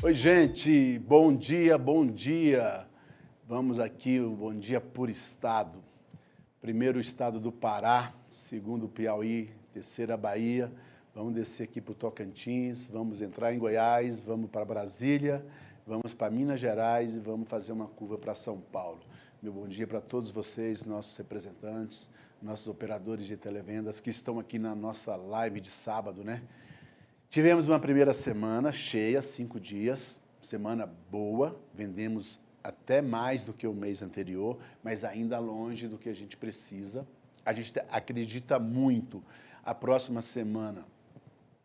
Oi, gente, bom dia, bom dia. Vamos aqui, o bom dia por estado. Primeiro o estado do Pará, segundo o Piauí, terceira Bahia. Vamos descer aqui para o Tocantins, vamos entrar em Goiás, vamos para Brasília, vamos para Minas Gerais e vamos fazer uma curva para São Paulo. Meu bom dia para todos vocês, nossos representantes, nossos operadores de televendas que estão aqui na nossa live de sábado, né? Tivemos uma primeira semana cheia, 5 dias, semana boa, vendemos até mais do que o mês anterior, mas ainda longe do que a gente precisa. A gente acredita muito. A próxima semana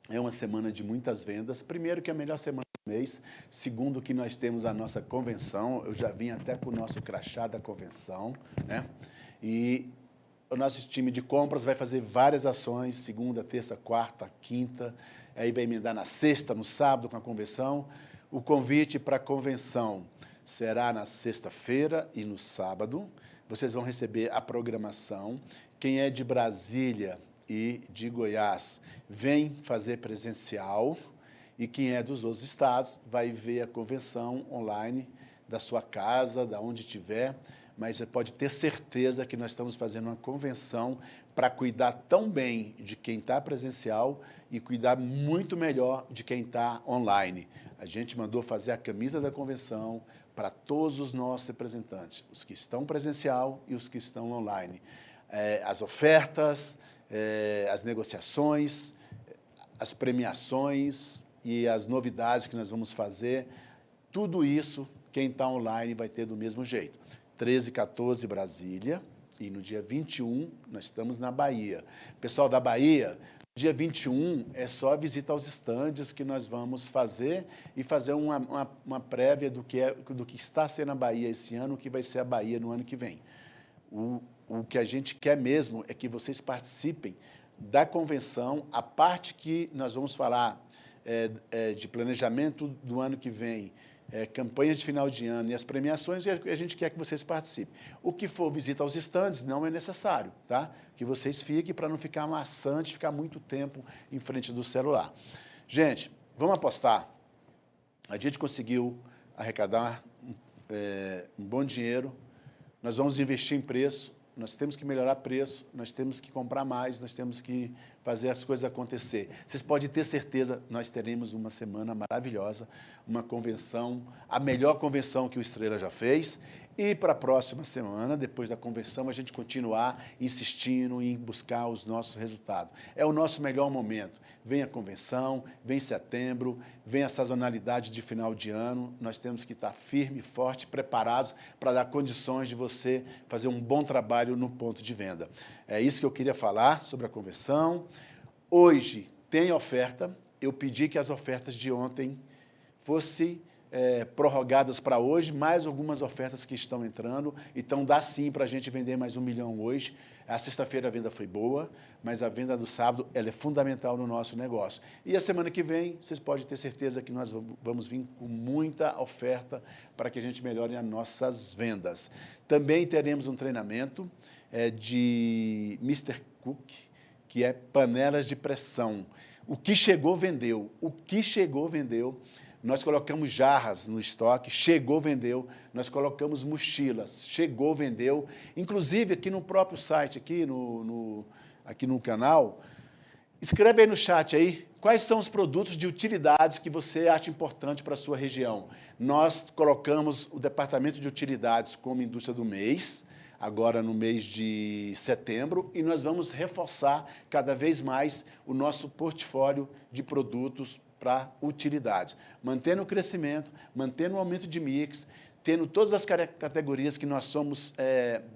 é uma semana de muitas vendas. Primeiro, que é a melhor semana do mês. Segundo, que nós temos a nossa convenção. Eu já vim até com o nosso crachá da convenção, né? E o nosso time de compras vai fazer várias ações, segunda, terça, quarta, quinta, aí vai emendar na sexta, no sábado com a convenção. O convite para a convenção será na sexta-feira e no sábado. Vocês vão receber a programação. Quem é de Brasília e de Goiás vem fazer presencial, e quem é dos outros estados vai ver a convenção online da sua casa, da onde estiver, mas você pode ter certeza que nós estamos fazendo uma convenção para cuidar tão bem de quem está presencial e cuidar muito melhor de quem está online. A gente mandou fazer a camisa da convenção para todos os nossos representantes, os que estão presencial e os que estão online. As ofertas, as negociações, as premiações e as novidades que nós vamos fazer, tudo isso, quem está online vai ter do mesmo jeito. 13 e 14, Brasília, e no dia 21, nós estamos na Bahia. Pessoal da Bahia, dia 21 é só a visita aos estandes que nós vamos fazer e fazer uma prévia do que está sendo a Bahia esse ano, o que vai ser a Bahia no ano que vem. O que a gente quer mesmo é que vocês participem da convenção, a parte que nós vamos falar de planejamento do ano que vem, campanha de final de ano e as premiações, e a gente quer que vocês participem. O que for visita aos estandes não é necessário, tá? Que vocês fiquem para não ficar maçante, ficar muito tempo em frente do celular. Gente, vamos apostar. A gente conseguiu arrecadar um bom dinheiro, nós vamos investir em preço, nós temos que melhorar preço, nós temos que comprar mais, nós temos que fazer as coisas acontecer. Vocês podem ter certeza, nós teremos uma semana maravilhosa, uma convenção, a melhor convenção que o Estrela já fez, e para a próxima semana, depois da convenção, a gente continuar insistindo em buscar os nossos resultados. É o nosso melhor momento. Vem a convenção, vem setembro, vem a sazonalidade de final de ano, nós temos que estar firme, forte, preparados para dar condições de você fazer um bom trabalho no ponto de venda. É isso que eu queria falar sobre a convenção. Hoje tem oferta, eu pedi que as ofertas de ontem fossem prorrogadas para hoje, mais algumas ofertas que estão entrando, então dá sim para a gente vender mais 1 milhão hoje. A sexta-feira a venda foi boa, mas a venda do sábado ela é fundamental no nosso negócio. E a semana que vem, vocês podem ter certeza que nós vamos vir com muita oferta para que a gente melhore as nossas vendas. Também teremos um treinamento de Mr. Cook, que é panelas de pressão. O que chegou, vendeu. O que chegou, vendeu. Nós colocamos jarras no estoque, chegou, vendeu. Nós colocamos mochilas, chegou, vendeu. Inclusive, aqui no próprio site, aqui no canal, escreve aí no chat aí, quais são os produtos de utilidades que você acha importante para a sua região. Nós colocamos o departamento de utilidades como indústria do mês, agora no mês de setembro, e nós vamos reforçar cada vez mais o nosso portfólio de produtos para utilidades, mantendo o crescimento, mantendo o aumento de mix, tendo todas as categorias que nós somos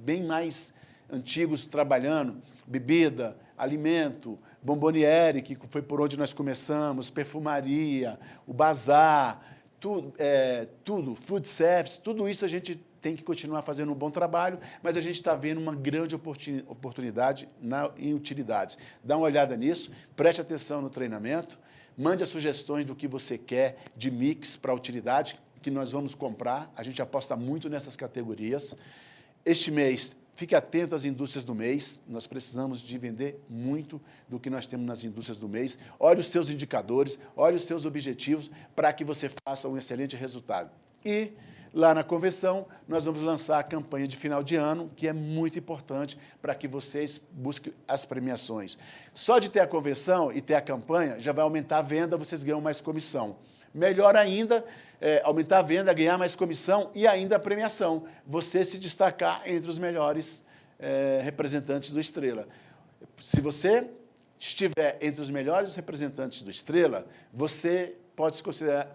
bem mais antigos trabalhando, bebida, alimento, bomboniere, que foi por onde nós começamos, perfumaria, o bazar, tudo, food service, tudo isso a gente tem que continuar fazendo um bom trabalho, mas a gente está vendo uma grande oportunidade em utilidades. Dá uma olhada nisso, preste atenção no treinamento, mande as sugestões do que você quer de mix para utilidade, que nós vamos comprar, a gente aposta muito nessas categorias. Este mês Fique atento às indústrias do mês, nós precisamos de vender muito do que nós temos nas indústrias do mês. Olhe os seus indicadores, olhe os seus objetivos para que você faça um excelente resultado. E lá na convenção, nós vamos lançar a campanha de final de ano, que é muito importante para que vocês busquem as premiações. Só de ter a convenção e ter a campanha, já vai aumentar a venda, vocês ganham mais comissão. Melhor ainda, aumentar a venda, ganhar mais comissão e ainda a premiação. Você se destacar entre os melhores representantes do Estrela. Se você estiver entre os melhores representantes do Estrela, você pode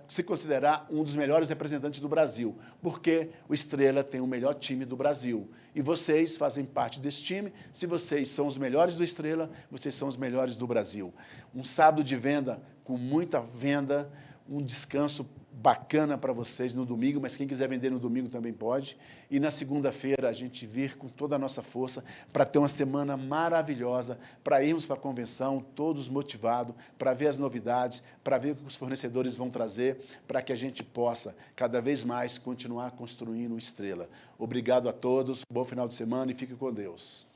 se considerar um dos melhores representantes do Brasil, porque o Estrela tem o melhor time do Brasil. E vocês fazem parte desse time. Se vocês são os melhores do Estrela, vocês são os melhores do Brasil. Um sábado de venda com muita venda, um descanso bacana para vocês no domingo, mas quem quiser vender no domingo também pode. E na segunda-feira a gente vir com toda a nossa força para ter uma semana maravilhosa, para irmos para a convenção, todos motivados, para ver as novidades, para ver o que os fornecedores vão trazer, para que a gente possa, cada vez mais, continuar construindo o Estrela. Obrigado a todos, bom final de semana e fique com Deus.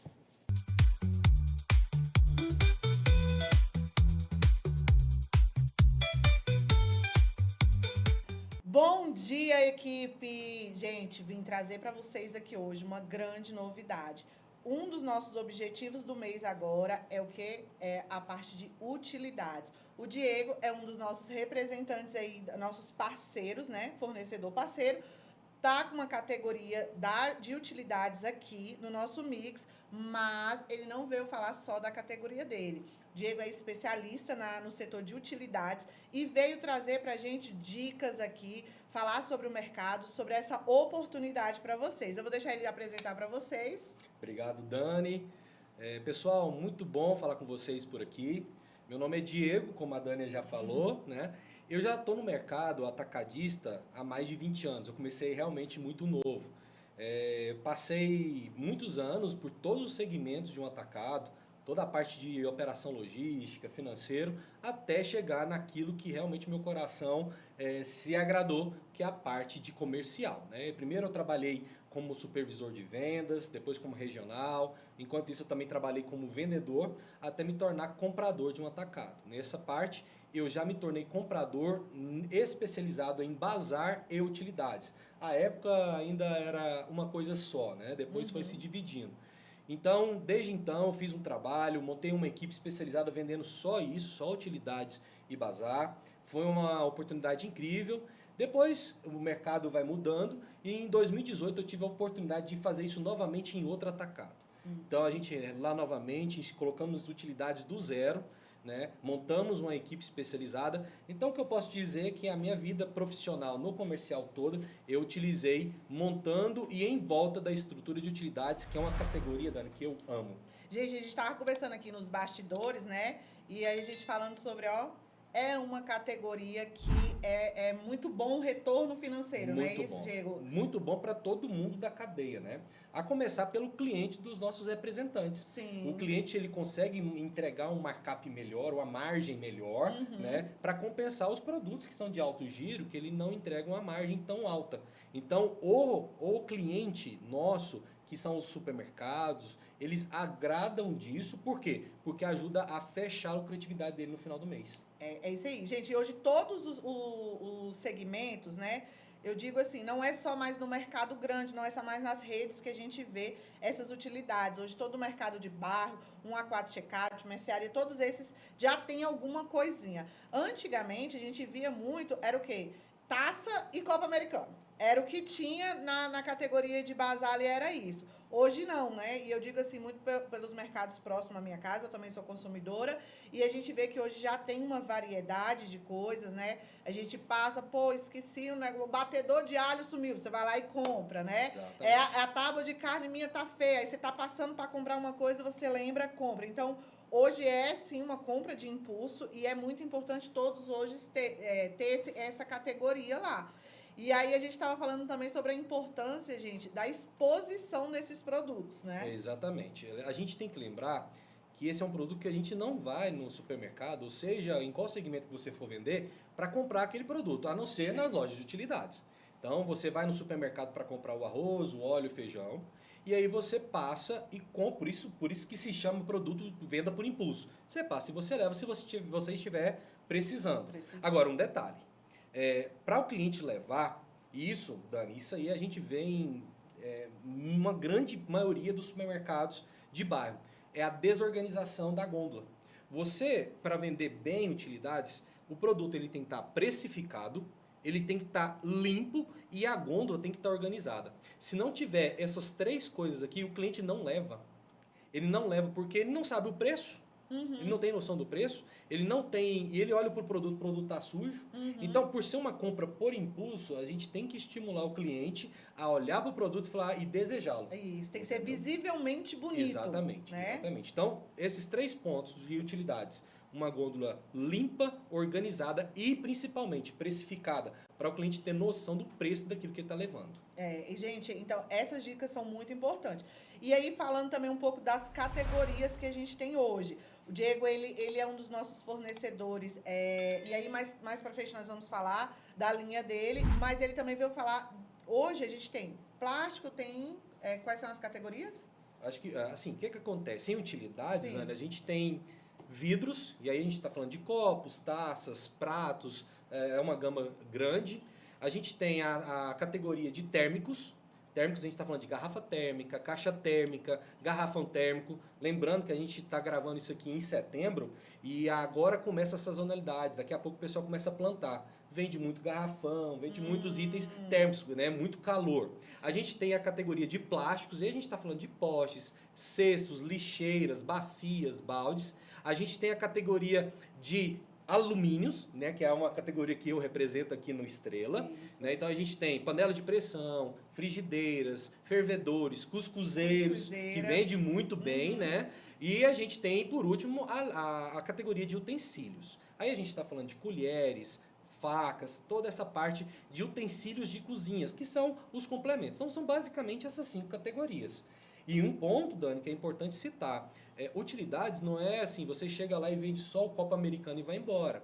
Bom dia, equipe! Gente, vim trazer para vocês aqui hoje uma grande novidade. Um dos nossos objetivos do mês agora é o que? É a parte de utilidades. O Diego é um dos nossos representantes aí, nossos parceiros, né? Fornecedor parceiro. Tá com uma categoria de utilidades aqui no nosso mix, mas ele não veio falar só da categoria dele. Diego é especialista no setor de utilidades e veio trazer para a gente dicas aqui, falar sobre o mercado, sobre essa oportunidade para vocês. Eu vou deixar ele apresentar para vocês. Obrigado, Dani. Pessoal, muito bom falar com vocês por aqui. Meu nome é Diego, como a Dani já falou, né? Eu já estou no mercado atacadista há mais de 20 anos. Eu comecei realmente muito novo. Passei muitos anos por todos os segmentos de um atacado, toda a parte de operação logística, financeiro, até chegar naquilo que realmente meu coração se agradou, que é a parte de comercial, né? Primeiro eu trabalhei como supervisor de vendas, depois como regional. Enquanto isso eu também trabalhei como vendedor, até me tornar comprador de um atacado. Nessa parte eu já me tornei comprador especializado em bazar e utilidades. A época ainda era uma coisa só, né? Depois foi se dividindo. Então, desde então, eu fiz um trabalho, montei uma equipe especializada vendendo só isso, só utilidades e bazar. Foi uma oportunidade incrível. Depois, o mercado vai mudando e em 2018 eu tive a oportunidade de fazer isso novamente em outro atacado. Então, a gente lá novamente colocamos utilidades do zero, né? Montamos uma equipe especializada. Então, o que eu posso dizer é que a minha vida profissional no comercial todo, eu utilizei montando e em volta da estrutura de utilidades, que é uma categoria, Dani, que eu amo. Gente, a gente estava conversando aqui nos bastidores, né? E aí a gente falando sobre, é uma categoria que é muito bom o retorno financeiro, não é isso, Diego? Muito bom para todo mundo da cadeia, né? A começar pelo cliente dos nossos representantes. Sim. O cliente ele consegue entregar um markup melhor, uma margem melhor, né? Para compensar os produtos que são de alto giro, que ele não entrega uma margem tão alta. Então, o cliente nosso, que são os supermercados, eles agradam disso. Por quê? Porque ajuda a fechar a lucratividade dele no final do mês. É isso aí. Gente, hoje todos os segmentos, né? Eu digo assim, não é só mais no mercado grande, não é só mais nas redes que a gente vê essas utilidades. Hoje todo o mercado de bairro, um A4 checkout, mercearia, todos esses já tem alguma coisinha. Antigamente a gente via muito, era o quê? Taça e Copa Americana. Era o que tinha na categoria de bazar ali, era isso. Hoje não, né? E eu digo assim, muito pelos mercados próximos à minha casa, eu também sou consumidora, e a gente vê que hoje já tem uma variedade de coisas, né? A gente passa, esqueci o batedor de alho sumiu, você vai lá e compra, né? A tábua de carne minha tá feia, aí você tá passando para comprar uma coisa, você lembra, compra. Então, hoje é sim uma compra de impulso e é muito importante todos hoje ter essa categoria lá. E aí a gente estava falando também sobre a importância, gente, da exposição desses produtos, né? Exatamente. A gente tem que lembrar que esse é um produto que a gente não vai no supermercado, ou seja, em qual segmento que você for vender, para comprar aquele produto, a não ser nas lojas de utilidades. Então, você vai no supermercado para comprar o arroz, o óleo, o feijão, e aí você passa e compra, por isso que se chama produto venda por impulso. Você passa e você leva se você estiver precisando. Agora, um detalhe, para o cliente levar, isso, Dani, isso aí a gente vê em uma grande maioria dos supermercados de bairro, é a desorganização da gôndola. Você, para vender bem utilidades, o produto ele tem que estar precificado, ele tem que estar limpo e a gôndola tem que estar organizada. Se não tiver essas 3 coisas aqui, o cliente não leva. Ele não leva porque ele não sabe o preço. Ele não tem noção do preço, ele não tem. E ele olha para o produto está sujo. Então, por ser uma compra por impulso, a gente tem que estimular o cliente a olhar para o produto e desejá-lo. Isso, tem que ser visivelmente bonito. Exatamente, né? exatamente. Então, esses 3 pontos de utilidades. Uma gôndola limpa, organizada e principalmente precificada, para o cliente ter noção do preço daquilo que ele está levando. E gente, então essas dicas são muito importantes. E aí falando também um pouco das categorias que a gente tem hoje. O Diego, ele é um dos nossos fornecedores, e aí mais para frente nós vamos falar da linha dele, mas ele também veio falar, hoje a gente tem plástico, tem, quais são as categorias? Acho que, assim, o que acontece? Em utilidades, Ana, a gente tem vidros, e aí a gente está falando de copos, taças, pratos, é uma gama grande. A gente tem a categoria de térmicos. Térmicos a gente está falando de garrafa térmica, caixa térmica, garrafão térmico. Lembrando que a gente está gravando isso aqui em setembro e agora começa a sazonalidade. Daqui a pouco o pessoal começa a plantar. Vende muito garrafão, vende muitos itens térmicos, né? Muito calor. A gente tem a categoria de plásticos e a gente está falando de postes, cestos, lixeiras, bacias, baldes. A gente tem a categoria de alumínios, né, que é uma categoria que eu represento aqui no Estrela. Né? Então a gente tem panela de pressão, frigideiras, fervedores, cuscuzeiros, que vende muito bem, né? E a gente tem, por último, a categoria de utensílios. Aí a gente está falando de colheres, facas, toda essa parte de utensílios de cozinhas, que são os complementos. Então são basicamente essas 5 categorias. E um ponto, Dani, que é importante citar, utilidades não é assim, você chega lá e vende só o copo americano e vai embora.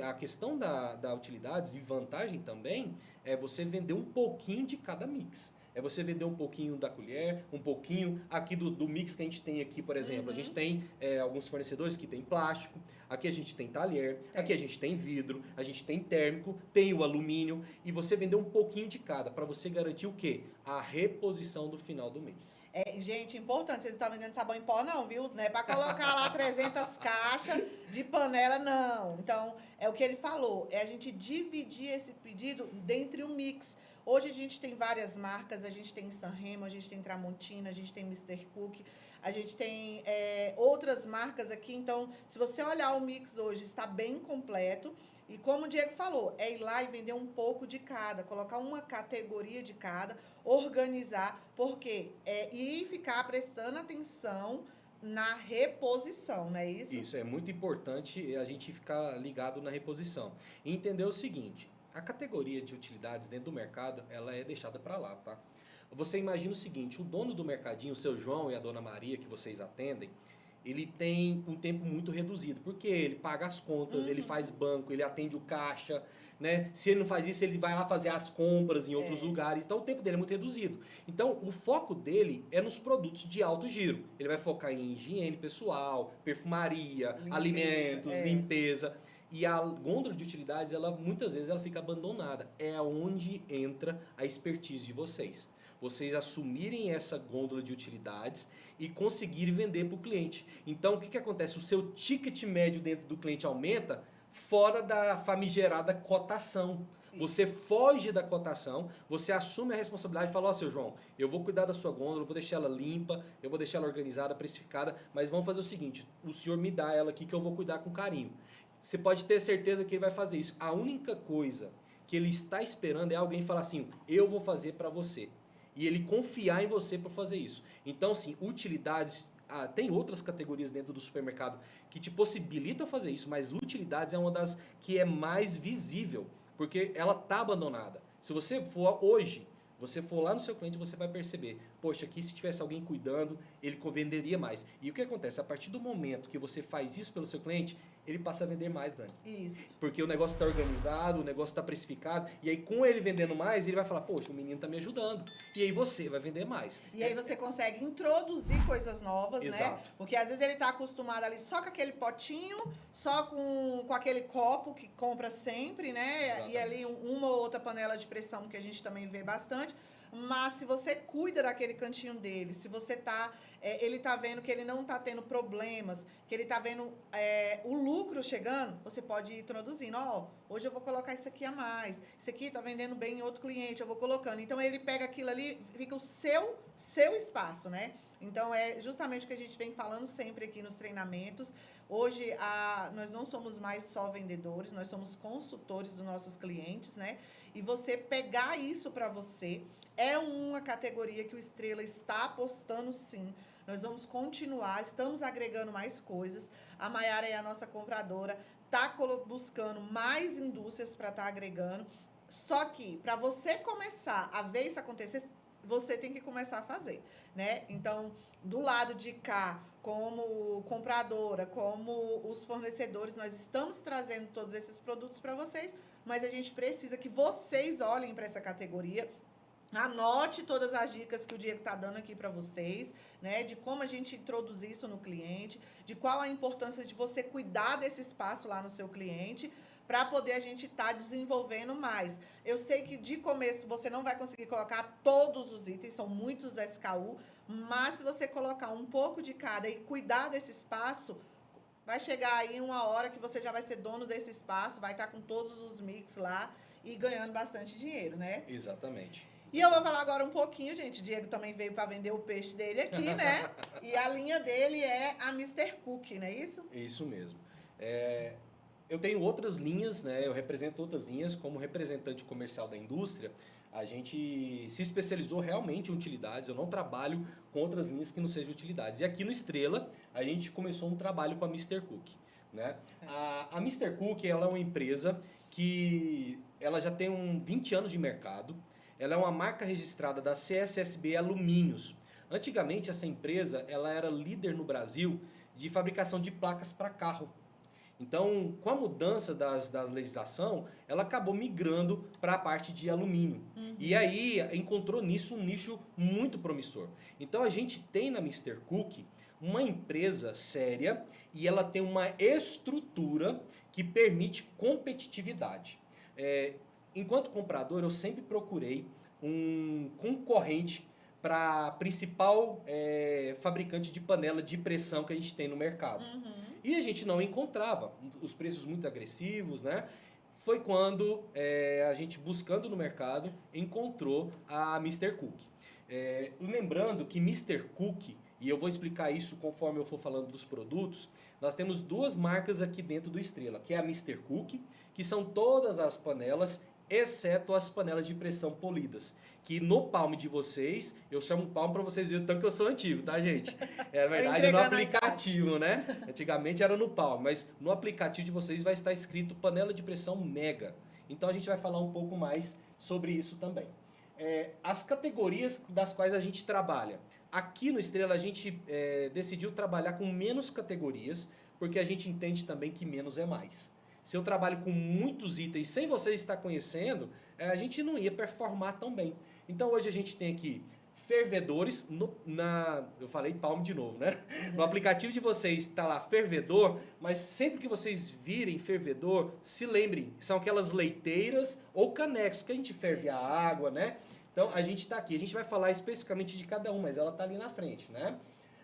A questão da utilidades e vantagem também é você vender um pouquinho de cada mix. É você vender um pouquinho da colher, um pouquinho aqui do mix que a gente tem aqui, por exemplo. A gente tem alguns fornecedores que tem plástico, aqui a gente tem talher, aqui a gente tem vidro, a gente tem térmico, tem o alumínio. E você vender um pouquinho de cada, para você garantir o quê? A reposição do final do mês. Gente, importante, vocês não estão vendendo sabão em pó não, viu? Não é para colocar lá 300 caixas de panela, não. Então, é o que ele falou, é a gente dividir esse pedido dentre o mix. Hoje a gente tem várias marcas, a gente tem Sanremo, a gente tem Tramontina, a gente tem Mr. Cook, a gente tem outras marcas aqui. Então, se você olhar o mix hoje, está bem completo. E como o Diego falou, é ir lá e vender um pouco de cada, colocar uma categoria de cada, organizar, porque e ficar prestando atenção na reposição, não é isso? Isso, é muito importante a gente ficar ligado na reposição. E entender o seguinte, a categoria de utilidades dentro do mercado, ela é deixada para lá, tá? Você imagina o seguinte, o dono do mercadinho, o seu João e a dona Maria, que vocês atendem, ele tem um tempo muito reduzido, porque ele paga as contas, ele faz banco, ele atende o caixa, né? Se ele não faz isso, ele vai lá fazer as compras em outros lugares, então o tempo dele é muito reduzido. Então, o foco dele é nos produtos de alto giro. Ele vai focar em higiene pessoal, perfumaria, alimentos, limpeza. E a gôndola de utilidades, muitas vezes ela fica abandonada. É onde entra a expertise de vocês. Vocês assumirem essa gôndola de utilidades e conseguirem vender para o cliente. Então, o que acontece? O seu ticket médio dentro do cliente aumenta fora da famigerada cotação. Você foge da cotação, você assume a responsabilidade e fala, seu João, eu vou cuidar da sua gôndola, eu vou deixar ela limpa, eu vou deixar ela organizada, precificada, mas vamos fazer o seguinte, o senhor me dá ela aqui que eu vou cuidar com carinho. Você pode ter certeza que ele vai fazer isso. A única coisa que ele está esperando é alguém falar assim, eu vou fazer para você. E ele confiar em você para fazer isso. Então, assim, utilidades, tem outras categorias dentro do supermercado que te possibilitam fazer isso, mas utilidades é uma das que é mais visível, porque ela está abandonada. Se você for hoje, você for lá no seu cliente, você vai perceber, poxa, aqui se tivesse alguém cuidando, ele venderia mais. E o que acontece? A partir do momento que você faz isso pelo seu cliente, ele passa a vender mais, Dani. Isso. Porque o negócio está organizado, o negócio está precificado, e aí com ele vendendo mais, ele vai falar, poxa, o menino está me ajudando. E aí você vai vender mais. E aí você consegue introduzir coisas novas, Exato. né? Porque às vezes ele tá acostumado ali só com aquele potinho, só com aquele copo que compra sempre, né? Exatamente. E ali uma ou outra panela de pressão que a gente também vê bastante. Mas se você cuida daquele cantinho dele, se você tá... ele tá vendo que ele não tá tendo problemas, que ele tá vendo o lucro chegando, você pode ir introduzindo. Ó, hoje eu vou colocar isso aqui a mais. Isso aqui tá vendendo bem em outro cliente, eu vou colocando. Então, ele pega aquilo ali, fica o seu espaço, né? Então, é justamente o que a gente vem falando sempre aqui nos treinamentos. Hoje, nós não somos mais só vendedores, nós somos consultores dos nossos clientes, né? E você pegar isso para você é uma categoria que o Estrela está apostando, sim. Nós vamos continuar, estamos agregando mais coisas. A Maiara é a nossa compradora, está buscando mais indústrias para estar agregando. Só que, para você começar a ver isso acontecer, você tem que começar a fazer, né? Então, do lado de cá, como compradora, como os fornecedores, nós estamos trazendo todos esses produtos para vocês, mas a gente precisa que vocês olhem para essa categoria. Anote todas as dicas que o Diego está dando aqui para vocês, né? De como a gente introduzir isso no cliente, de qual a importância de você cuidar desse espaço lá no seu cliente, para poder a gente estar desenvolvendo mais. Eu sei que de começo você não vai conseguir colocar todos os itens, são muitos SKU, mas se você colocar um pouco de cada e cuidar desse espaço, vai chegar aí uma hora que você já vai ser dono desse espaço, vai estar com todos os mix lá e ganhando bastante dinheiro, né? Exatamente. E eu vou falar agora um pouquinho, gente. Diego também veio para vender o peixe dele aqui, né? E a linha dele é a Mr. Cook, não é isso? Isso mesmo. Eu tenho outras linhas, né? Eu represento outras linhas. Como representante comercial da indústria, a gente se especializou realmente em utilidades. Eu não trabalho com outras linhas que não sejam utilidades. E aqui no Estrela, a gente começou um trabalho com a Mr. Cook, né? A Mr. Cook, ela é uma empresa que ela já tem 20 anos de mercado. Ela é uma marca registrada da CSSB Alumínios. Antigamente, essa empresa ela era líder no Brasil de fabricação de placas para carro. Então, com a mudança da legislação, ela acabou migrando para a parte de alumínio. E aí, encontrou nisso um nicho muito promissor. Então, a gente tem na Mr. Cook uma empresa séria e ela tem uma estrutura que permite competitividade. Enquanto comprador, eu sempre procurei um concorrente para a principal fabricante de panela de pressão que a gente tem no mercado. E a gente não encontrava os preços muito agressivos, né? Foi quando a gente, buscando no mercado, encontrou a Mr. Cook. Lembrando que Mr. Cook, e eu vou explicar isso conforme eu for falando dos produtos, nós temos duas marcas aqui dentro do Estrela, que é a Mr. Cook, que são todas as panelas, exceto as panelas de pressão polidas. Que no palm de vocês, eu chamo palm para vocês verem o tanto que eu sou antigo, tá, gente? Na verdade é no aplicativo, né? Antigamente era no palm, mas no aplicativo de vocês vai estar escrito panela de pressão mega. Então a gente vai falar um pouco mais sobre isso também. As categorias das quais a gente trabalha. Aqui no Estrela a gente decidiu trabalhar com menos categorias, porque a gente entende também que menos é mais. Se eu trabalho com muitos itens sem você estar conhecendo, a gente não ia performar tão bem. Então hoje a gente tem aqui fervedores, eu falei palm de novo, né? No aplicativo de vocês está lá fervedor, mas sempre que vocês virem fervedor, se lembrem, são aquelas leiteiras ou canecos que a gente ferve a água, né? Então a gente está aqui, a gente vai falar especificamente de cada um, mas ela está ali na frente, né?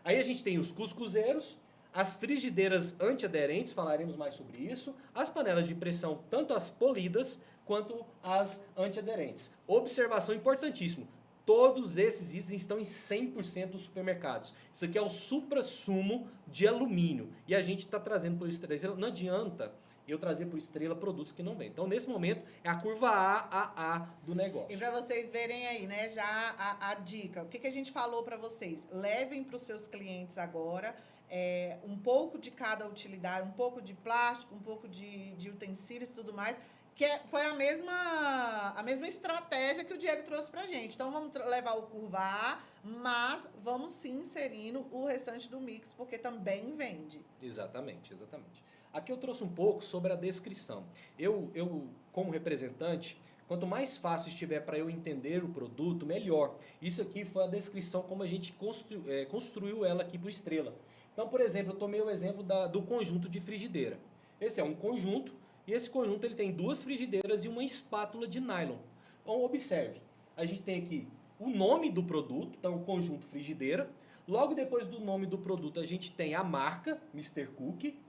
Aí a gente tem os cuscuzeiros, as frigideiras antiaderentes, falaremos mais sobre isso, as panelas de pressão, tanto as polidas quanto as antiaderentes. Observação importantíssima, todos esses itens estão em 100% dos supermercados. Isso aqui é o suprassumo de alumínio e a gente está trazendo para o Estrela. Não adianta eu trazer para o Estrela produtos que não vêm. Então, nesse momento, é a curva A do negócio. E para vocês verem aí, né, já a dica. O que a gente falou para vocês? Levem para os seus clientes agora um pouco de cada utilidade, um pouco de plástico, um pouco de utensílios e tudo mais, que foi a mesma estratégia que o Diego trouxe pra gente. Então, vamos levar o curva A, mas vamos sim inserindo o restante do mix, porque também vende. Exatamente. Aqui eu trouxe um pouco sobre a descrição. Eu como representante, quanto mais fácil estiver para eu entender o produto, melhor. Isso aqui foi a descrição como a gente construiu ela aqui para o Estrela. Então, por exemplo, eu tomei o exemplo do conjunto de frigideira. Esse é um conjunto, e esse conjunto ele tem 2 frigideiras e uma espátula de nylon. Então, observe, a gente tem aqui o nome do produto, então o conjunto frigideira. Logo depois do nome do produto, a gente tem a marca, Mr. Cookie.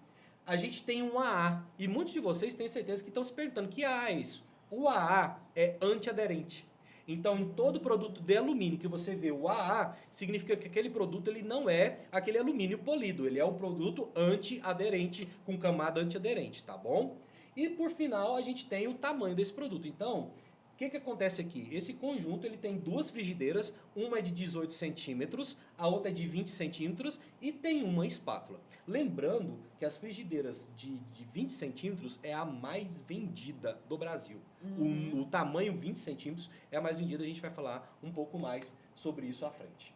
A gente tem um AA, e muitos de vocês têm certeza que estão se perguntando que AA é isso. O AA é antiaderente. Então, em todo produto de alumínio que você vê o AA, significa que aquele produto ele não é aquele alumínio polido, ele é um produto antiaderente, com camada antiaderente, tá bom? E por final, a gente tem o tamanho desse produto. Então, o que acontece aqui? Esse conjunto ele tem 2 frigideiras, uma é de 18 centímetros, a outra é de 20 centímetros e tem uma espátula. Lembrando que as frigideiras de 20 centímetros é a mais vendida do Brasil. O tamanho 20 centímetros é a mais vendida, a gente vai falar um pouco mais sobre isso à frente.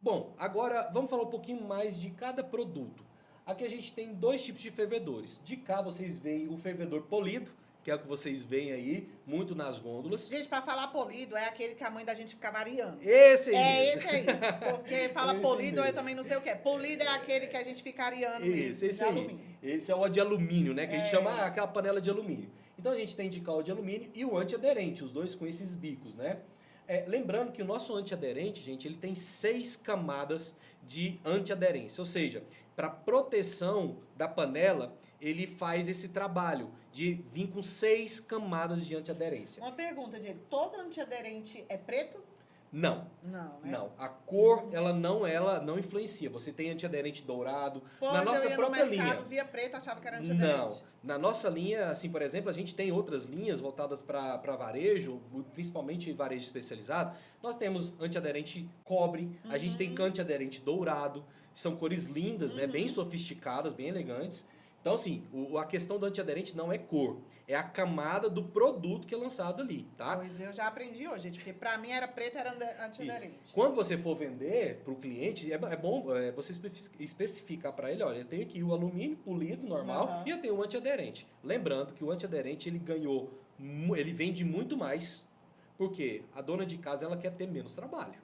Bom, agora vamos falar um pouquinho mais de cada produto. Aqui a gente tem 2 tipos de fervedores. De cá vocês veem o fervedor polido, que é o que vocês veem aí, muito nas gôndolas. Gente, para falar polido, é aquele que a mãe da gente fica variando. Esse aí É mesmo. esse aí. Porque fala Esse polido, mesmo. eu também não sei o que é. Polido é aquele que a gente fica ariando mesmo. Esse de aí. alumínio. Esse é o de alumínio, né? Que a gente É. chama aquela panela de alumínio. Então a gente tem de cá o de alumínio e o antiaderente, os dois com esses bicos, né? Lembrando que o nosso antiaderente, gente, ele tem 6 camadas de antiaderência. Ou seja, para proteção da panela, ele faz esse trabalho de vir com 6 camadas de antiaderência. Uma pergunta, Diego. Todo antiaderente é preto? Não. Não, né? Não, a cor ela não influencia. Você tem antiaderente dourado. Pois na nossa eu ia própria no mercado, linha. via preto, achava que era antiaderente. Não, na nossa linha, assim, por exemplo, a gente tem outras linhas voltadas para varejo, principalmente varejo especializado. Nós temos antiaderente cobre, a gente tem antiaderente dourado, são cores lindas, né, bem sofisticadas, bem elegantes. Então, assim, a questão do antiaderente não é cor, é a camada do produto que é lançado ali, tá? Pois eu já aprendi hoje, gente, porque pra mim era preto, era antiaderente. Quando você for vender para o cliente, é bom você especificar para ele, olha, eu tenho aqui o alumínio polido normal e eu tenho o antiaderente. Lembrando que o antiaderente ele vende muito mais, porque a dona de casa ela quer ter menos trabalho.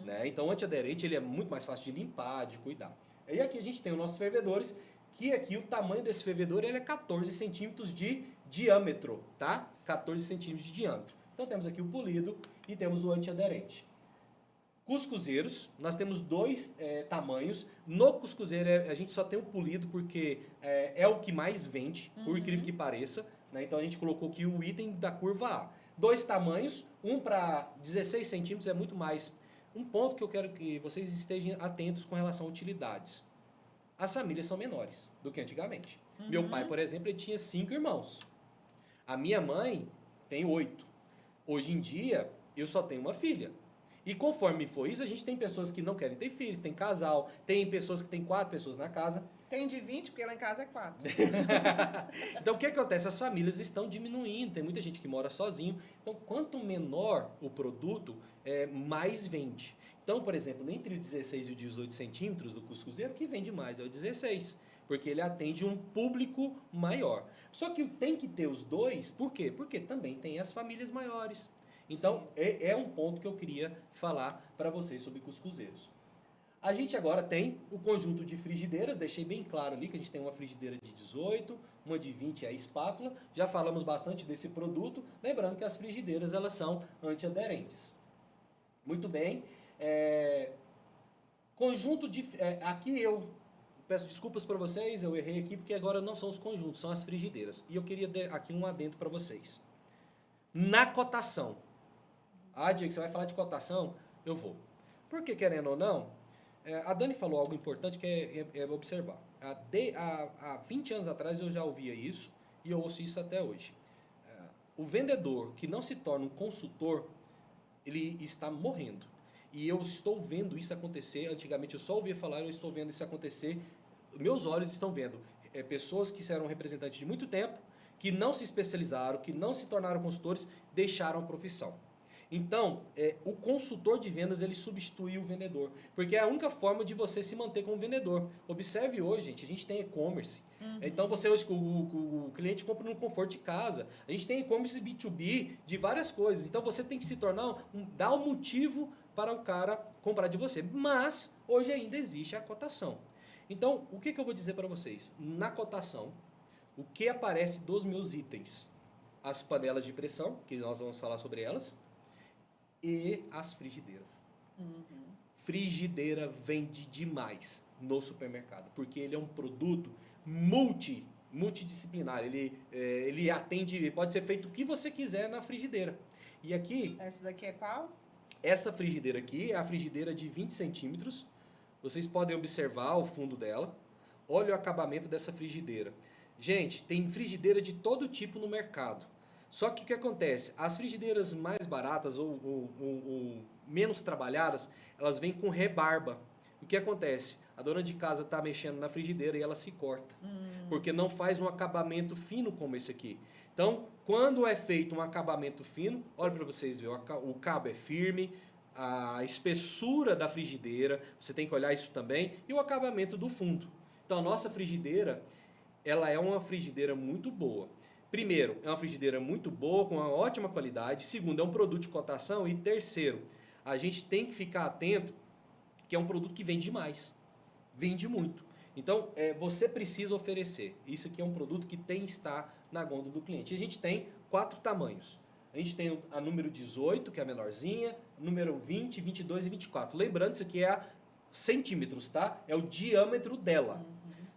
Né? Então o antiaderente ele é muito mais fácil de limpar, de cuidar. E aqui a gente tem os nossos fervedores, que aqui o tamanho desse fervedor ele é 14 centímetros de diâmetro, tá? 14 centímetros de diâmetro. Então temos aqui o polido e temos o antiaderente. Cuscuzeiros, nós temos 2 tamanhos. No cuscuzeiro a gente só tem o polido porque é o que mais vende, por incrível que pareça. Né? Então a gente colocou aqui o item da curva A. 2 tamanhos, um para 16 centímetros é muito mais. Um ponto que eu quero que vocês estejam atentos com relação a utilidades. As famílias são menores do que antigamente. Meu pai, por exemplo, ele tinha 5 irmãos. A minha mãe tem 8. Hoje em dia, eu só tenho uma filha. E conforme for isso, a gente tem pessoas que não querem ter filhos, tem casal, tem pessoas que tem 4 pessoas na casa. Tem de 20, porque lá em casa é 4. Então, o que acontece? As famílias estão diminuindo, tem muita gente que mora sozinho. Então, quanto menor o produto, mais vende. Então, por exemplo, entre o 16 e o 18 centímetros do cuscuzeiro, o que vende mais é o 16, porque ele atende um público maior. Só que tem que ter os dois, por quê? Porque também tem as famílias maiores. Então, é um ponto que eu queria falar para vocês sobre cuscuzeiros. A gente agora tem o conjunto de frigideiras, deixei bem claro ali que a gente tem uma frigideira de 18, uma de 20 é a espátula. Já falamos bastante desse produto, lembrando que as frigideiras elas são antiaderentes. Muito bem. Conjunto de... aqui eu peço desculpas para vocês, eu errei aqui, porque agora não são os conjuntos, são as frigideiras. E eu queria aqui um adendo para vocês. Na cotação. Diego, você vai falar de cotação? Eu vou. Porque, querendo ou não, a Dani falou algo importante que é observar. Há 20 anos atrás eu já ouvia isso e eu ouço isso até hoje. O vendedor que não se torna um consultor, ele está morrendo. E eu estou vendo isso acontecer. Antigamente eu só ouvia falar, eu estou vendo isso acontecer. Meus olhos estão vendo pessoas que eram representantes de muito tempo, que não se especializaram, que não se tornaram consultores, deixaram a profissão. Então, o consultor de vendas, ele substitui o vendedor. Porque é a única forma de você se manter como vendedor. Observe hoje, gente, a gente tem e-commerce. Então, você hoje, o cliente compra no conforto de casa. A gente tem e-commerce B2B de várias coisas. Então, você tem que se tornar, dar um motivo para o cara comprar de você. Mas, hoje ainda existe a cotação. Então, o que eu vou dizer para vocês? Na cotação, o que aparece dos meus itens? As panelas de pressão, que nós vamos falar sobre elas, e as frigideiras. Frigideira vende demais no supermercado, porque ele é um produto multidisciplinar. Ele atende, pode ser feito o que você quiser na frigideira. E aqui... Essa daqui é qual? Essa frigideira aqui é a frigideira de 20 centímetros. Vocês podem observar o fundo dela. Olha o acabamento dessa frigideira. Gente, tem frigideira de todo tipo no mercado. Só que o que acontece? As frigideiras mais baratas ou menos trabalhadas, elas vêm com rebarba. O que acontece? A dona de casa está mexendo na frigideira e ela se corta. Porque não faz um acabamento fino como esse aqui. Então, quando é feito um acabamento fino, olha para vocês verem, o cabo é firme, a espessura da frigideira, você tem que olhar isso também, e o acabamento do fundo. Então, a nossa frigideira, ela é uma frigideira muito boa. Primeiro, é uma frigideira muito boa, com uma ótima qualidade. Segundo, é um produto de cotação. E terceiro, a gente tem que ficar atento que é um produto que vende mais. Vende muito. Então, você precisa oferecer. Isso aqui é um produto que tem que estar na gôndola do cliente. E a gente tem 4 tamanhos. A gente tem a número 18, que é a menorzinha, número 20, 22 e 24. Lembrando, isso aqui é a centímetros, tá? É o diâmetro dela.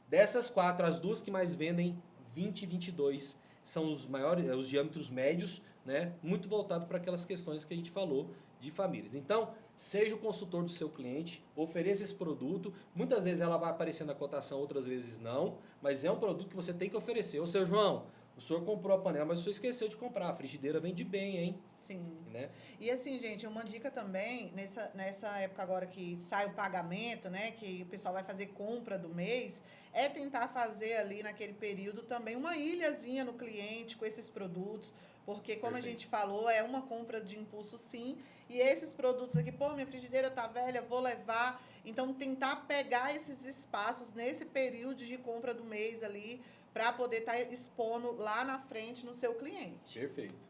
Dessas 4, as duas que mais vendem, 20 e 22, são os maiores, os diâmetros médios, né? Muito voltado para aquelas questões que a gente falou de famílias. Então, seja o consultor do seu cliente, ofereça esse produto. Muitas vezes ela vai aparecer na cotação, outras vezes não, mas é um produto que você tem que oferecer. Ô, seu João, o senhor comprou a panela, mas o senhor esqueceu de comprar. A frigideira vende bem, hein? Sim. Né? E assim, gente, uma dica também, nessa época agora que sai o pagamento, né, que o pessoal vai fazer compra do mês, é tentar fazer ali naquele período também uma ilhazinha no cliente com esses produtos, porque como Perfeito. a gente falou, é uma compra de impulso sim, e esses produtos aqui, pô, minha frigideira tá velha, vou levar, então tentar pegar esses espaços nesse período de compra do mês ali, para poder estar expondo lá na frente no seu cliente. Perfeito.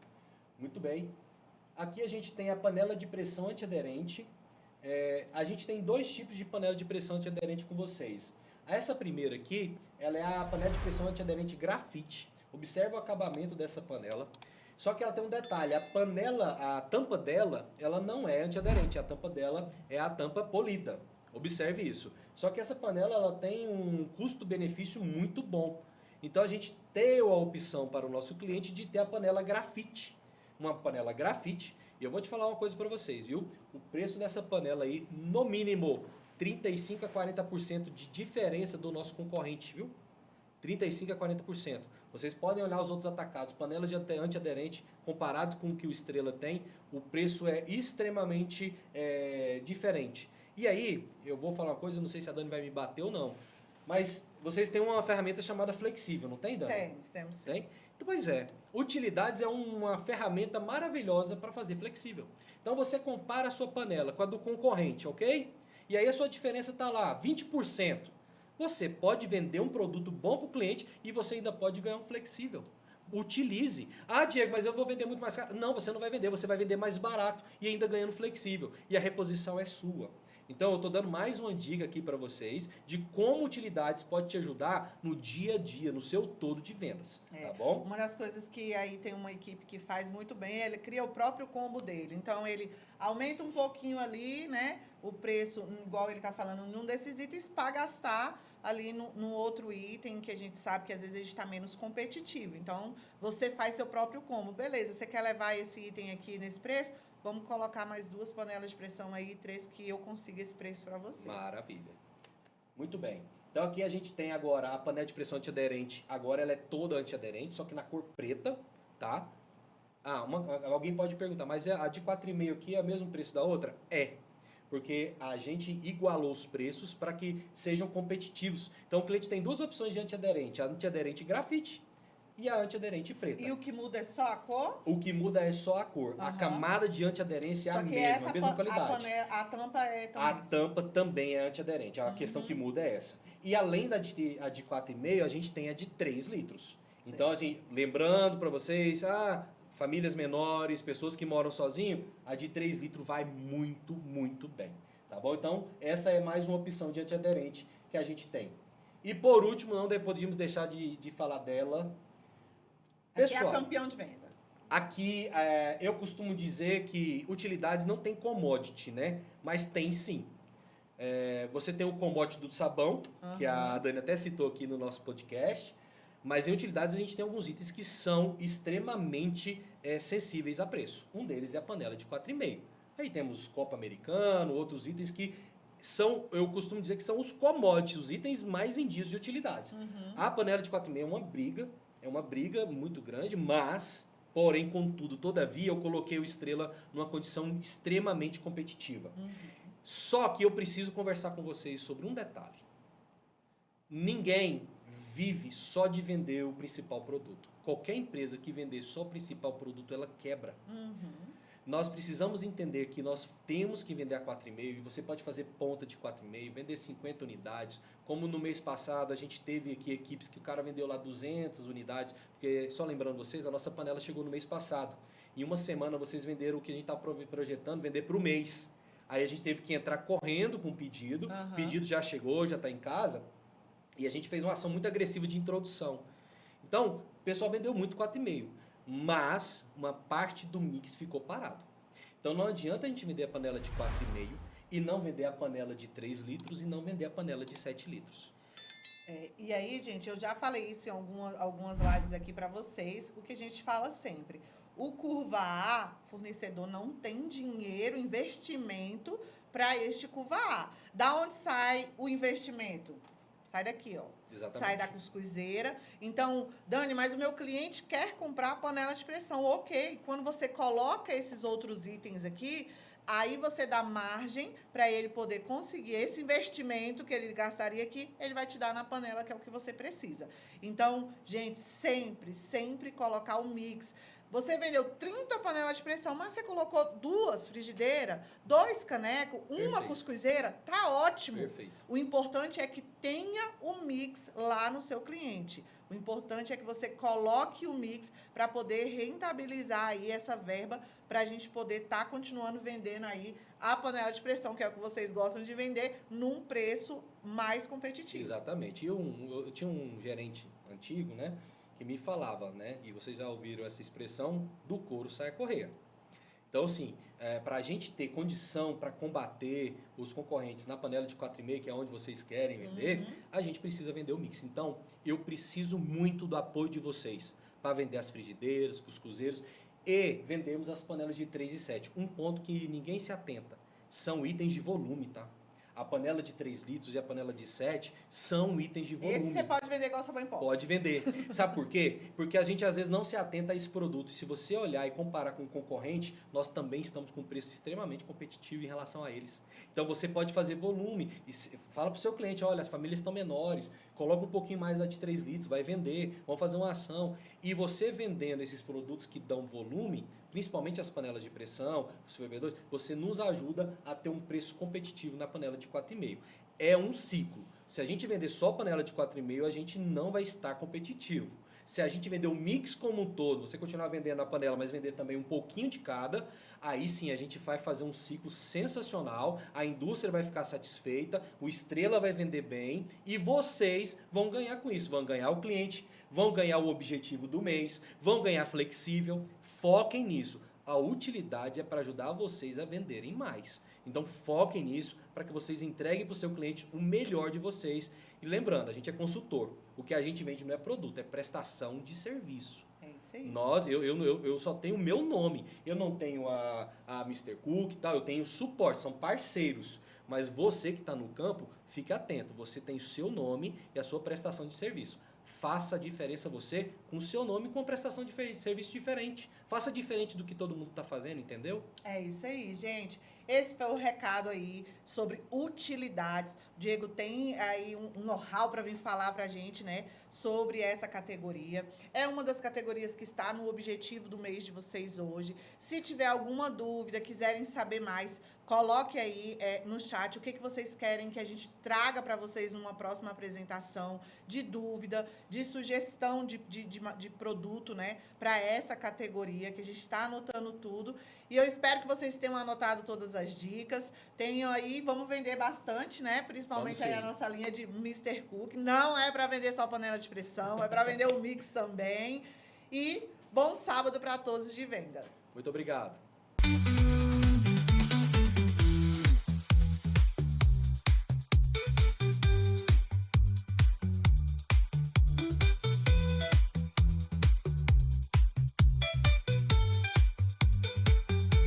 Muito bem. Aqui a gente tem a panela de pressão antiaderente. A gente tem 2 tipos de panela de pressão antiaderente com vocês. Essa primeira aqui, ela é a panela de pressão antiaderente grafite. Observa o acabamento dessa panela. Só que ela tem um detalhe, a tampa dela, ela não é antiaderente, a tampa dela é a tampa polida. Observe isso. Só que essa panela, ela tem um custo-benefício muito bom. Então a gente deu a opção para o nosso cliente de ter a panela grafite. Uma panela grafite, e eu vou te falar uma coisa para vocês, viu? O preço dessa panela aí, no mínimo, 35 a 40% de diferença do nosso concorrente, viu? 35 a 40%. Vocês podem olhar os outros atacados, panela de antiaderente, comparado com o que o Estrela tem, o preço é extremamente diferente. E aí, eu vou falar uma coisa, não sei se a Dani vai me bater ou não, mas vocês têm uma ferramenta chamada Flexível, não tem, Dani? Temos sim. Tem? Então, pois é. Utilidades é uma ferramenta maravilhosa para fazer flexível. Então, você compara a sua panela com a do concorrente, ok? E aí a sua diferença está lá, 20%. Você pode vender um produto bom para o cliente e você ainda pode ganhar um flexível. Utilize. Ah, Diego, mas eu vou vender muito mais caro. Não, você não vai vender, você vai vender mais barato e ainda ganhando flexível. E a reposição é sua. Então, eu estou dando mais uma dica aqui para vocês de como utilidades pode te ajudar no dia a dia, no seu todo de vendas, tá bom? Uma das coisas que aí tem uma equipe que faz muito bem, ele cria o próprio combo dele. Então, ele aumenta um pouquinho ali, né, o preço, igual ele está falando, num desses itens, para gastar ali no outro item, que a gente sabe que às vezes a gente está menos competitivo. Então, você faz seu próprio combo. Beleza, você quer levar esse item aqui nesse preço? Vamos colocar mais 2 panelas de pressão aí, 3, que eu consiga esse preço para você. Maravilha. Muito bem. Então aqui a gente tem agora a panela de pressão antiaderente. Agora ela é toda antiaderente, só que na cor preta, tá? Alguém pode perguntar, mas a de 4,5 aqui é o mesmo preço da outra? É. Porque a gente igualou os preços para que sejam competitivos. Então o cliente tem 2 opções de antiaderente. A antiaderente grafite e a antiaderente preta. E o que muda é só a cor? O que muda é só a cor. A camada de antiaderência é a mesma qualidade. A tampa é também. A tampa também é antiaderente. A questão que muda é essa. E além da de 4,5, a gente tem a de 3 litros. Então, assim, lembrando para vocês, famílias menores, pessoas que moram sozinho, a de 3 litros vai muito, muito bem. Tá bom? Então, essa é mais uma opção de antiaderente que a gente tem. E por último, não podíamos deixar de falar dela. Pessoal, aqui é a campeão de venda. Aqui, eu costumo dizer que utilidades não tem commodity, né? Mas tem sim. Você tem o commodity do sabão, que a Dani até citou aqui no nosso podcast. Mas em utilidades a gente tem alguns itens que são extremamente sensíveis a preço. Um deles é a panela de 4,5. Aí temos copo americano, outros itens que são, eu costumo dizer que são os commodities, os itens mais vendidos de utilidades. A panela de 4,5 é uma briga muito grande, mas, porém, contudo, todavia, eu coloquei o Estrela numa condição extremamente competitiva. Só que eu preciso conversar com vocês sobre um detalhe. Ninguém vive só de vender o principal produto. Qualquer empresa que vender só o principal produto, ela quebra. Nós precisamos entender que nós temos que vender a 4,5 e você pode fazer ponta de 4,5, vender 50 unidades. Como no mês passado a gente teve aqui equipes que o cara vendeu lá 200 unidades, porque só lembrando vocês, a nossa panela chegou no mês passado. Em uma semana vocês venderam o que a gente estava projetando, vender para o mês. Aí a gente teve que entrar correndo com o pedido, o pedido já chegou, já está em casa, e a gente fez uma ação muito agressiva de introdução. Então, o pessoal vendeu muito 4,5. Mas uma parte do mix ficou parado. Então não adianta a gente vender a panela de 4,5 e não vender a panela de 3 litros e não vender a panela de 7 litros. E aí, gente, eu já falei isso em algumas lives aqui para vocês, o que a gente fala sempre. O curva A, fornecedor não tem dinheiro, investimento para este curva A. Da onde sai o investimento? Sai daqui, ó. Exatamente. Sai da cuscuzeira. Então, Dani, mas o meu cliente quer comprar a panela de pressão. Ok. Quando você coloca esses outros itens aqui, aí você dá margem para ele poder conseguir esse investimento que ele gastaria aqui, ele vai te dar na panela, que é o que você precisa. Então, gente, sempre colocar o mix. Você vendeu 30 panelas de pressão, mas você colocou 2 frigideiras, 2 canecos, uma cuscuzeira, tá ótimo. Perfeito. O importante é que tenha o mix lá no seu cliente. O importante é que você coloque o mix para poder rentabilizar aí essa verba para a gente poder estar continuando vendendo aí a panela de pressão, que é o que vocês gostam de vender, num preço mais competitivo. Exatamente. Eu tinha um gerente antigo, né? Que me falava, né? E vocês já ouviram essa expressão, do couro sai a correia. Então, assim, para a gente ter condição para combater os concorrentes na panela de 4,5, que é onde vocês querem vender, a gente precisa vender o mix. Então, eu preciso muito do apoio de vocês para vender as frigideiras, cuscuzeiros e vendermos as panelas de 3 e 7. Um ponto que ninguém se atenta, são itens de volume, tá? A panela de 3 litros e a panela de 7 são itens de volume. Esse você pode vender igual sabão em pó. Pode vender. Sabe por quê? Porque a gente às vezes não se atenta a esse produto. E se você olhar e comparar com o concorrente, nós também estamos com um preço extremamente competitivo em relação a eles. Então você pode fazer volume. E fala para o seu cliente, olha, as famílias estão menores, coloca um pouquinho mais da de 3 litros, vai vender, vamos fazer uma ação. E você vendendo esses produtos que dão volume, principalmente as panelas de pressão, os fervedores, você nos ajuda a ter um preço competitivo na panela de 4,5. É um ciclo. Se a gente vender só panela de 4,5, a gente não vai estar competitivo. Se a gente vender o mix como um todo, você continuar vendendo a panela, mas vender também um pouquinho de cada, aí sim a gente vai fazer um ciclo sensacional, a indústria vai ficar satisfeita, o Estrela vai vender bem e vocês vão ganhar com isso. Vão ganhar o cliente, vão ganhar o objetivo do mês, vão ganhar flexível. Foquem nisso. A utilidade é para ajudar vocês a venderem mais. Então foquem nisso para que vocês entreguem para o seu cliente o melhor de vocês. E lembrando, a gente é consultor. O que a gente vende não é produto, é prestação de serviço. É isso aí. Eu só tenho o meu nome. Eu não tenho a Mr. Cook e tal, eu tenho suporte, são parceiros. Mas você que está no campo, fique atento. Você tem o seu nome e a sua prestação de serviço. Faça a diferença você com o seu nome e com uma prestação de serviço diferente. Faça diferente do que todo mundo está fazendo, entendeu? É isso aí, gente. Esse foi o recado aí sobre utilidades. O Diego tem aí um know-how para vir falar para a gente, né, sobre essa categoria. É uma das categorias que está no objetivo do mês de vocês hoje. Se tiver alguma dúvida, quiserem saber mais, coloque aí no chat o que vocês querem que a gente traga para vocês numa próxima apresentação, de dúvida, de sugestão de produto, né, para essa categoria, que a gente está anotando tudo. E eu espero que vocês tenham anotado todas as dicas. Tenham aí, vamos vender bastante, né? Principalmente aí a nossa linha de Mr. Cook. Não é para vender só panela de pressão, é para vender o mix também. E bom sábado para todos de venda. Muito obrigado.